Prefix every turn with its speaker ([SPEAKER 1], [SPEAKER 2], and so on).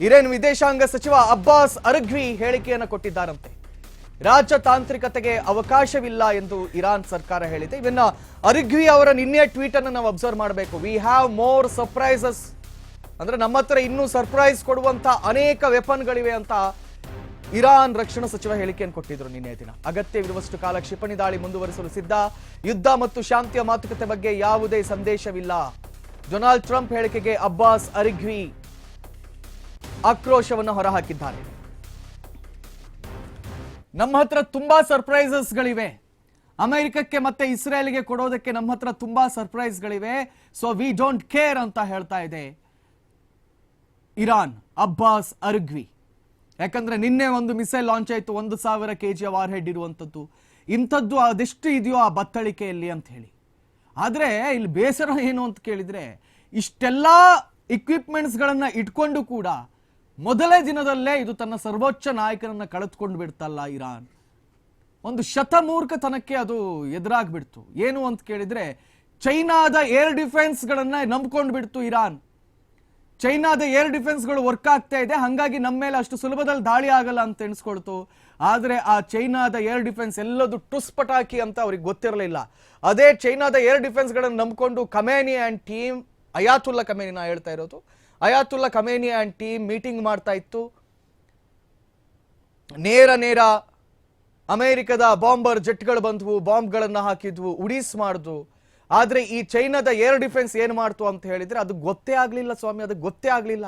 [SPEAKER 1] Iran ವಿದೇಶಾಂಗ ಸಚಿವ ಅಬ್ಬಾಸ್ ಅರಗ್ವಿ ಹೇಳಿಕೆಯನ್ನು ಕೊಟ್ಟಿದ್ದಾರಂತೆ. ರಾಜತಾಂತ್ರಿಕತೆಗೆ ಅವಕಾಶವಿಲ್ಲ ಎಂದು ಇರಾನ್ ಸರ್ಕಾರ ಹೇಳಿದೆ. ಇವನ್ನ ಅರಗ್ವಿ ಅವರ ನಿನ್ನೆ ಟ್ವೀಟ್ ಅನ್ನು ನಾವು ಅಬ್ಸರ್ವ್ ಮಾಡಬೇಕು. ವಿ ಹ್ಯಾವ್ ಮೋರ್ ಸರ್ಪ್ರೈಸಸ್ ಅಂದ್ರೆ ನಮ್ಮ ಹತ್ರ ಇನ್ನೂ ಸರ್ಪ್ರೈಸ್ ಕೊಡುವಂತ ಅನೇಕ ವೆಪನ್ಗಳಿವೆ ಅಂತ ಇರಾನ್ ರಕ್ಷಣಾ ಸಚಿವ ಹೇಳಿಕೆಯನ್ನು ಕೊಟ್ಟಿದ್ರು ನಿನ್ನೆ ದಿನ. ಅಗತ್ಯವಿರುವಷ್ಟು ಕಾಲ ಕ್ಷಿಪಣಿ ದಾಳಿ ಮುಂದುವರಿಸಲು ಸಿದ್ಧ, ಯುದ್ಧ ಮತ್ತು ಶಾಂತಿಯ ಮಾತುಕತೆ ಬಗ್ಗೆ ಯಾವುದೇ ಸಂದೇಶವಿಲ್ಲ. ಡೊನಾಲ್ಡ್ ಟ್ರಂಪ್ ಹೇಳಿಕೆಗೆ ಅಬ್ಬಾಸ್ ಅರಗ್ವಿ ಆಕ್ರೋಶವನ್ನು ಹೊರಹಾಕಿದ್ದಾರೆ. ನಮ್ಮ ಹತ್ರ ತುಂಬಾ ಸರ್ಪ್ರೈಸಸ್ ಗಳಿವೆ, ಅಮೆರಿಕಕ್ಕೆ ಮತ್ತೆ ಇಸ್ರೇಲ್ಗೆ ಕೊಡೋದಕ್ಕೆ ನಮ್ಮ ಹತ್ರ ತುಂಬಾ ಸರ್ಪ್ರೈಸ್ಗಳಿವೆ, ಸೊ ವಿ ಡೋಂಟ್ ಕೇರ್ ಅಂತ ಹೇಳ್ತಾ ಇದೆ ಇರಾನ್ ಅಬ್ಬಾಸ್ ಅರಗ್ವಿ. ಯಾಕಂದ್ರೆ ನಿನ್ನೆ ಒಂದು ಮಿಸೈಲ್ ಲಾಂಚ್ ಆಯಿತು, 1,000 kg ವಾರ್ ಹೆಡ್ ಇರುವಂಥದ್ದು. ಇಂಥದ್ದು ಅದೆಷ್ಟು ಇದೆಯೋ ಆ ಬತ್ತಳಿಕೆಯಲ್ಲಿ ಅಂತ ಹೇಳಿ. ಆದರೆ ಇಲ್ಲಿ ಬೇಸರ ಏನು ಅಂತ ಕೇಳಿದ್ರೆ, ಇಷ್ಟೆಲ್ಲ ಇಕ್ವಿಪ್ಮೆಂಟ್ಸ್ಗಳನ್ನ ಇಟ್ಕೊಂಡು ಕೂಡ ಮೊದಲೇ ದಿನದಲ್ಲೇ ಇದು ತನ್ನ ಸರ್ವೋಚ್ಚ ನಾಯಕನನ್ನ ಕಳೆದುಕೊಂಡು ಬಿಡ್ತಲ್ಲ ಇರಾನ್. ಒಂದು ಶತಮೂರ್ಖತನಕ್ಕೆ ಅದು ಎದುರಾಗ್ಬಿಡ್ತು. ಏನು ಅಂತ ಕೇಳಿದ್ರೆ, ಚೈನಾದ ಏರ್ ಡಿಫೆನ್ಸ್ಗಳನ್ನ ನಂಬ್ಕೊಂಡು ಬಿಡ್ತು ಇರಾನ್. ಚೈನಾದ ಏರ್ ಡಿಫೆನ್ಸ್ಗಳು ವರ್ಕ್ ಆಗ್ತಾ ಇದೆ, ಹಾಗಾಗಿ ನಮ್ಮ ಮೇಲೆ ಅಷ್ಟು ಸುಲಭದಲ್ಲಿ ದಾಳಿ ಆಗಲ್ಲ ಅಂತ ಎಣಿಸ್ಕೊಳ್ತು. ಆದರೆ ಆ ಚೈನಾದ ಏರ್ ಡಿಫೆನ್ಸ್ ಎಲ್ಲದು ಟುಸ್ ಪಟಾಕಿ ಅಂತ ಅವ್ರಿಗೆ ಗೊತ್ತಿರಲಿಲ್ಲ. ಅದೇ ಚೈನಾದ ಏರ್ ಡಿಫೆನ್ಸ್ಗಳನ್ನು ನಂಬಿಕೊಂಡು ಖಮೇನಿ ಆ್ಯಂಡ್ ಟೀಮ್, ಅಯಾತುಲ್ಲಾ ಖಮೇನಿ ನಾ ಹೇಳ್ತಾ ಇರೋದು, ಅಯಾತುಲ್ಲಾ ಖಮೇನಿ ಆ್ಯಂಡ್ ಟೀಮ್ ಮೀಟಿಂಗ್ ಮಾಡ್ತಾ ಇತ್ತು. ನೇರ ಅಮೆರಿಕದ ಬಾಂಬರ್ ಜೆಟ್ಗಳು ಬಂದ್ವು, ಬಾಂಬ್ಗಳನ್ನು ಹಾಕಿದ್ವು, ಉಡೀಸ್ ಮಾಡಿದ್ವು. ಆದರೆ ಈ ಚೈನಾದ ಏರ್ ಡಿಫೆನ್ಸ್ ಏನು ಮಾಡ್ತು ಅಂತ ಹೇಳಿದ್ರೆ ಅದು ಗೊತ್ತೇ ಆಗಲಿಲ್ಲ ಸ್ವಾಮಿ, ಅದು ಗೊತ್ತೇ ಆಗಲಿಲ್ಲ.